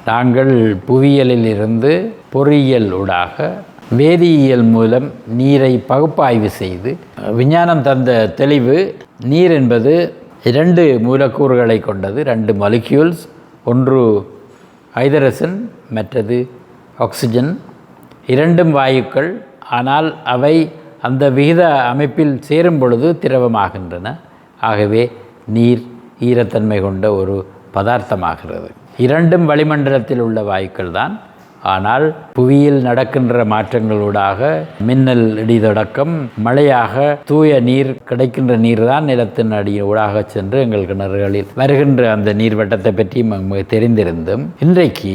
நாங்கள் புவியியலிலிருந்து பொறியியல் ஊடாக வேதியியல் மூலம் நீரை பகுப்பாய்வு செய்து விஞ்ஞானம் தந்த தெளிவு, நீர் என்பது 2 மூலக்கூறுகளை கொண்டது, 2 மாலிக்யூல்ஸ், ஒன்று ஹைட்ரஜன் மற்றது ஆக்சிஜன். 2ம் வாயுக்கள், ஆனால் அவை அந்த விகித அமைப்பில் சேரும் பொழுது திரவமாகின்றன. ஆகவே நீர் ஈரத்தன்மை கொண்ட ஒரு பதார்த்தமாகிறது. 2ம் வளிமண்டலத்தில் உள்ள வாயுக்கள் தான். ஆனால் புவியில் நடக்கின்ற மாற்றங்களூடாக மின்னல் இடி தொடக்கம் மழையாக தூய நீர் கிடைக்கின்ற நீர் தான் நிலத்தின் அடியூடாக சென்று எங்கள் கிணறுகளில் வருகின்ற அந்த நீர்வட்டத்தை பற்றி தெரிந்திருந்தும், இன்றைக்கு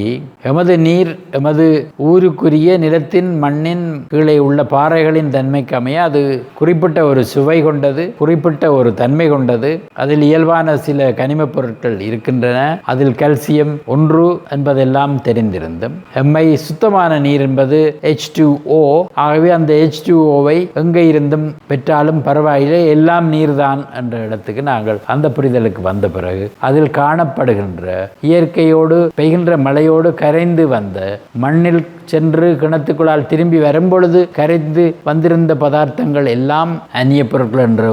எமது நீர் எமது ஊருக்குரிய நிலத்தின் மண்ணின் கீழே உள்ள பாறைகளின் தன்மைக்கு அமைய அது குறிப்பிட்ட ஒரு சுவை கொண்டது, குறிப்பிட்ட ஒரு தன்மை கொண்டது. அதில் இயல்பான சில கனிமப் பொருட்கள் இருக்கின்றன. அதில் கால்சியம் ஒன்று என்பதெல்லாம் தெரிந்திருந்தும், சுத்தமான நீர் என்பது H2O. ஆகவே அந்த H2Oவை எங்கே இருந்தும் பெற்றாலும் பரவாயில்லை, எல்லாம் நீர்தான் என்ற இடத்துக்கு நாங்கள் அந்த புரிதலுக்கு வந்த பிறகு அதில் காணப்படுகின்ற இயற்கையோடு பெய்கின்ற மழையோடு கரைந்து வந்த மண்ணில் சென்று கிணத்துக்குள்ளால் திரும்பி வரும்பொழுது கரைந்து வந்திருந்த பதார்த்தங்கள் எல்லாம் அந்நிய பொருட்கள் என்ற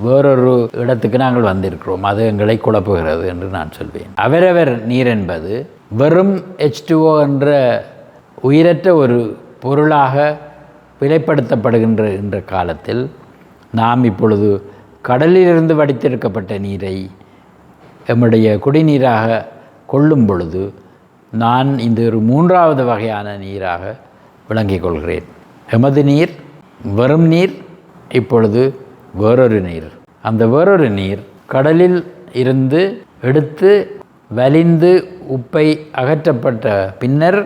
வேறொரு இடத்துக்கு நாங்கள் வந்திருக்கிறோம். அது எங்களை குழப்புகிறது என்று நான் சொல்வேன். அவரவர் நீர் என்பது வெறும் H2O என்ற உயிரற்ற ஒரு பொருளாக விலைப்படுத்தப்படுகின்ற காலத்தில் நாம் இப்பொழுது கடலிலிருந்து வடித்தெடுக்கப்பட்ட நீரை எம்முடைய குடிநீராக கொள்ளும் பொழுது நான் இந்த ஒரு 3வது வகையான நீராக விளங்கிக் கொள்கிறேன். எமது நீர் வெறும் நீர், இப்பொழுது வேறொரு நீர். அந்த வேறொரு நீர் கடலில் இருந்து எடுத்து வலிந்து உப்பை அகற்றப்பட்ட பின்னர்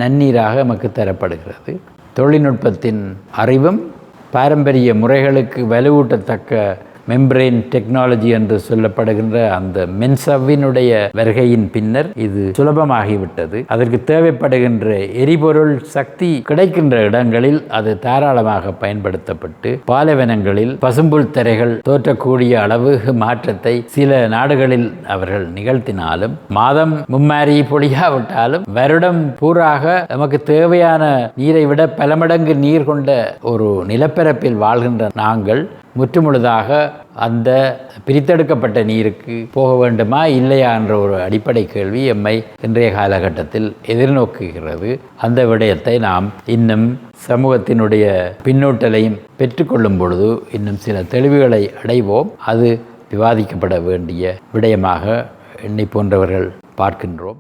நன்னீராக நமக்கு தரப்படுகிறது. தொழில்நுட்பத்தின் அறிவும் பாரம்பரிய முறைகளுக்கு வலுவூட்டத்தக்க மெம்பரேன் டெக்னாலஜி என்று சொல்லப்படுகின்ற அந்த மென்சவ்வினுடைய வருகையின் பின்னர் இது சுலபமாகிவிட்டது. அதற்கு தேவைப்படுகின்ற எரிபொருள் சக்தி கிடைக்கின்ற இடங்களில் அது தாராளமாக பயன்படுத்தப்பட்டு பாலைவனங்களில் பசும்புல் தரைகள் தோற்றக்கூடிய அளவு மாற்றத்தை சில நாடுகளில் அவர்கள் நிகழ்த்தினாலும், மாதம் மும்மாரி பொழியாவிட்டாலும் வருடம் பூராக நமக்கு தேவையான நீரை விட பல மடங்கு நீர் கொண்ட ஒரு நிலப்பரப்பில் வாழ்கின்ற நாங்கள் முற்றுமுழுதாக அந்த பிரித்தெடுக்கப்பட்ட நீருக்கு போக வேண்டுமா இல்லையா என்ற ஒரு அடிப்படை கேள்வி எம்மை இன்றைய காலகட்டத்தில் எதிர்நோக்குகிறது. அந்த விடயத்தை நாம் இன்னும் சமூகத்தினுடைய பின்னூட்டலையும் பெற்றுக்கொள்ளும் பொழுது இன்னும் சில தெளிவுகளை அடைவோம். அது விவாதிக்கப்பட வேண்டிய விடயமாக என்னை போன்றவர்கள் பார்க்கின்றோம்.